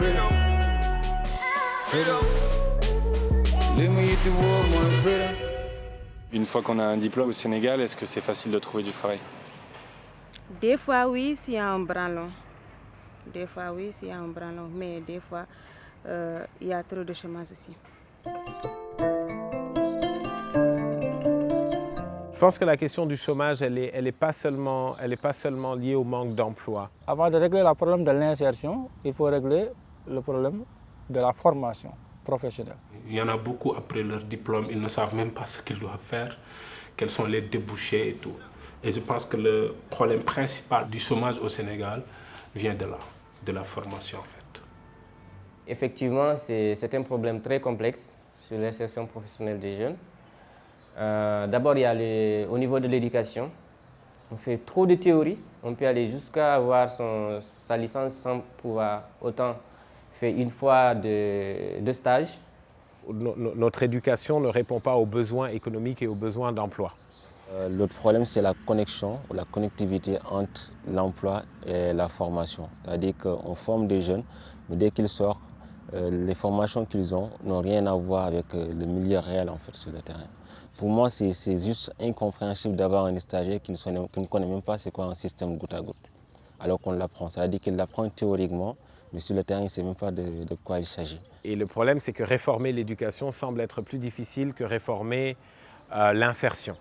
freedom. Freedom. Leave me with the world, more freedom. Une fois qu'on a un diplôme au Sénégal, est-ce que c'est facile de trouver du travail? Des fois, oui, s'il y a un branlon. Des fois, oui, s'il y a un branlon. Mais des fois, il y a trop de chômage aussi. Je pense que la question du chômage, elle est pas seulement liée au manque d'emploi. Avant de régler le problème de l'insertion, il faut régler le problème de la formation professionnelle. Il y en a beaucoup, après leur diplôme, ils ne savent même pas ce qu'ils doivent faire, quels sont les débouchés et tout. Et je pense que le problème principal du chômage au Sénégal vient de là, de la formation en fait. Effectivement, c'est un problème très complexe sur l'insertion professionnelle des jeunes. D'abord, il y a au niveau de l'éducation, on fait trop de théorie. On peut aller jusqu'à avoir sa licence sans pouvoir autant faire une fois de stage. Notre éducation ne répond pas aux besoins économiques et aux besoins d'emploi. L'autre problème, c'est la connexion, la connectivité entre l'emploi et la formation. C'est-à-dire qu'on forme des jeunes, mais dès qu'ils sortent, les formations qu'ils ont n'ont rien à voir avec le milieu réel en fait, sur le terrain. Pour moi, c'est juste incompréhensible d'avoir un stagiaire qui ne connaît même pas c'est quoi un système goutte à goutte, alors qu'on l'apprend. C'est-à-dire qu'il l'apprend théoriquement, mais sur le terrain, il ne sait même pas de quoi il s'agit. Et le problème, c'est que réformer l'éducation semble être plus difficile que réformer l'insertion.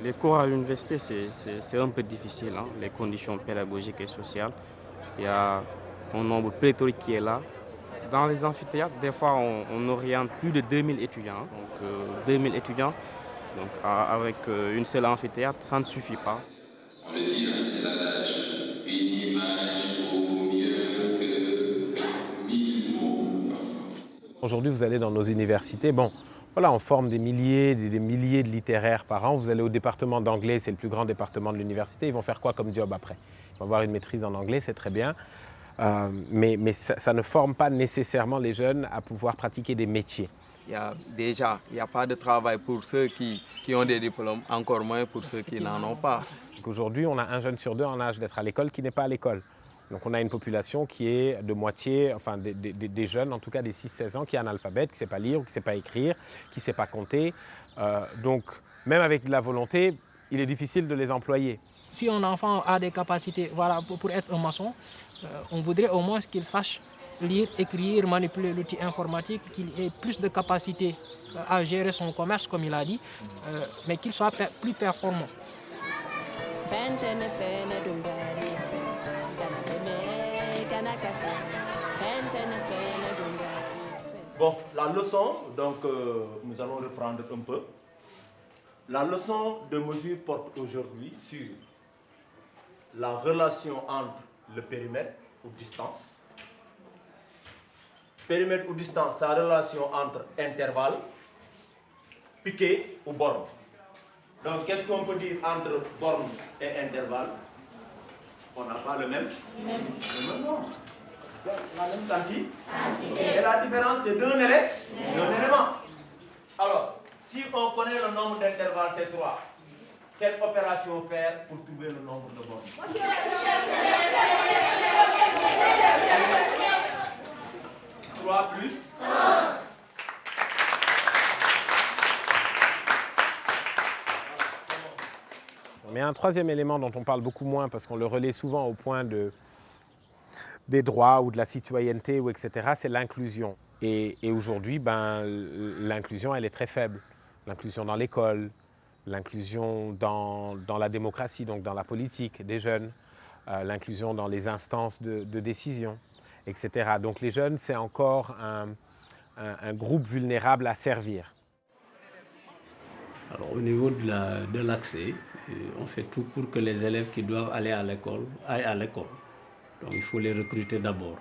Les cours à l'université, c'est un peu difficile, hein, les conditions pédagogiques et sociales, parce qu'il y a un nombre pléthorique qui est là. Dans les amphithéâtres, des fois, on oriente plus de 2000 étudiants. Donc, 2000 étudiants, donc, avec une seule amphithéâtre, ça ne suffit pas. On le dit, hein, c'est l'adage. Une image vaut mieux que 1000 mots. Aujourd'hui, vous allez dans nos universités, voilà, on forme des milliers de littéraires par an. Vous allez au département d'anglais, c'est le plus grand département de l'université. Ils vont faire quoi comme job après? Ils vont avoir une maîtrise en anglais, c'est très bien. Mais ça ne forme pas nécessairement les jeunes à pouvoir pratiquer des métiers. Il n'y a pas de travail pour ceux qui ont des diplômes, encore moins pour ceux qui n'en ont pas. Aujourd'hui, on a un jeune sur deux en âge d'être à l'école qui n'est pas à l'école. Donc on a une population qui est de moitié, enfin des jeunes, en tout cas des 6-16 ans, qui est analphabète, qui ne sait pas lire, ou qui ne sait pas écrire, qui ne sait pas compter. Donc même avec de la volonté, il est difficile de les employer. Si un enfant a des capacités pour être un maçon, on voudrait au moins qu'il sache lire, écrire, manipuler l'outil informatique, qu'il ait plus de capacité à gérer son commerce, comme il a dit, mais qu'il soit plus performant. Bon, la leçon, donc nous allons reprendre un peu. La leçon de mesure porte aujourd'hui sur la relation entre le périmètre ou distance. Périmètre ou distance, sa relation entre intervalle, piqué ou borne. Donc, qu'est-ce qu'on peut dire entre borne et intervalle? On n'a pas le même nom. La même quantité. Et la différence, c'est d'un élément. Alors, si on connaît le nombre d'intervalles, c'est 3. Quelle opération faire pour trouver le nombre de bornes? 3 plus 1. Mais un troisième élément dont on parle beaucoup moins, parce qu'on le relaie souvent au point des droits ou de la citoyenneté, etc., c'est l'inclusion. Et aujourd'hui, l'inclusion, elle est très faible. L'inclusion dans l'école, l'inclusion dans la démocratie, donc dans la politique des jeunes, l'inclusion dans les instances de décision, etc. Donc les jeunes, c'est encore un groupe vulnérable à servir. Alors, au niveau de l'accès, on fait tout pour que les élèves qui doivent aller à l'école aillent à l'école. Donc il faut les recruter d'abord.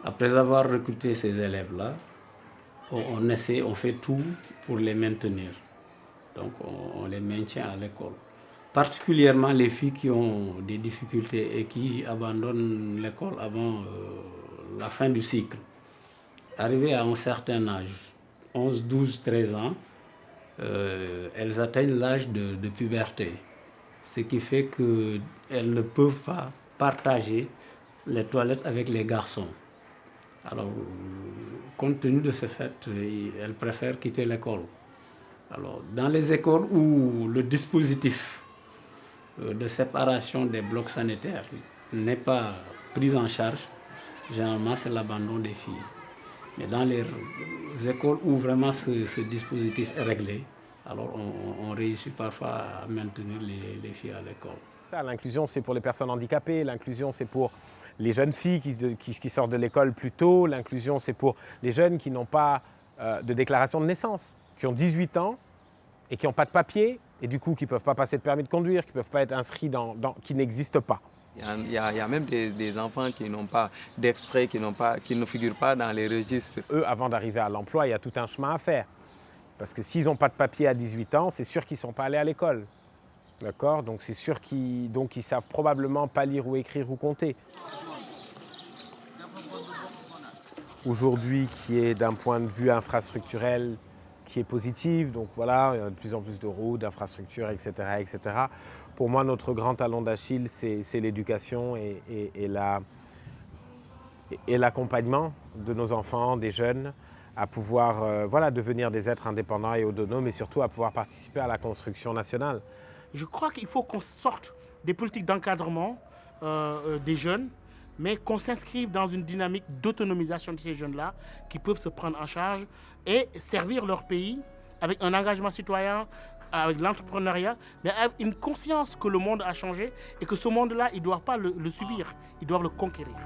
Après avoir recruté ces élèves-là, on fait tout pour les maintenir. Donc on les maintient à l'école. Particulièrement les filles qui ont des difficultés et qui abandonnent l'école avant la fin du cycle. Arrivées à un certain âge, 11, 12, 13 ans, elles atteignent l'âge de puberté. Ce qui fait qu'elles ne peuvent pas partager les toilettes avec les garçons. Alors, compte tenu de ce fait, elles préfèrent quitter l'école. Alors, dans les écoles où le dispositif de séparation des blocs sanitaires n'est pas pris en charge, généralement c'est l'abandon des filles. Mais dans les écoles où vraiment ce dispositif est réglé, alors on réussit parfois à maintenir les filles à l'école. L'inclusion, c'est pour les personnes handicapées, l'inclusion, c'est pour les jeunes filles qui sortent de l'école plus tôt, l'inclusion, c'est pour les jeunes qui n'ont pas de déclaration de naissance, qui ont 18 ans et qui n'ont pas de papier, et du coup qui ne peuvent pas passer de permis de conduire, qui ne peuvent pas être inscrits qui n'existent pas. Il y a même des enfants qui n'ont pas d'extrait, qui ne figurent pas dans les registres. Eux, avant d'arriver à l'emploi, il y a tout un chemin à faire. Parce que s'ils n'ont pas de papier à 18 ans, c'est sûr qu'ils ne sont pas allés à l'école. D'accord ? Donc c'est sûr qu'ils ne savent probablement pas lire ou écrire ou compter. Aujourd'hui, qui est d'un point de vue infrastructurel, qui est positif, donc voilà, il y a de plus en plus de routes, d'infrastructures, etc., etc. Pour moi, notre grand talon d'Achille, c'est l'éducation et l'accompagnement de nos enfants, des jeunes, à pouvoir devenir des êtres indépendants et autonomes, et surtout à pouvoir participer à la construction nationale. Je crois qu'il faut qu'on sorte des politiques d'encadrement des jeunes, mais qu'on s'inscrive dans une dynamique d'autonomisation de ces jeunes-là qui peuvent se prendre en charge et servir leur pays avec un engagement citoyen, avec l'entrepreneuriat, mais avec une conscience que le monde a changé et que ce monde-là, ils ne doivent pas le subir, ils doivent le conquérir.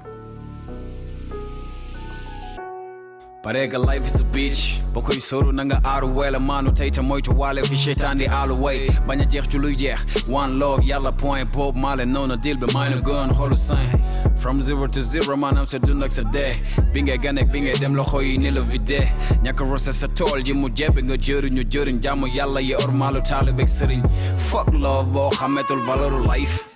Parega life is a bitch Bokoy soro nanga aru wela manu taita moito wale fi shetande all way Banya jeex ci luy jeex one love yalla point Bob Marley nono deal be mine gun holo sign From 0 to 0 man am sa dund ak sa dee bi ngay ganek bi ngay dem loxo yi ni la vidé ñaka rosa sa tool ji mu jebbe nga jëriñu jëriñ jàmm yàlla yi ormalu taalibek sëriñ Fuck love boo xametul valeur life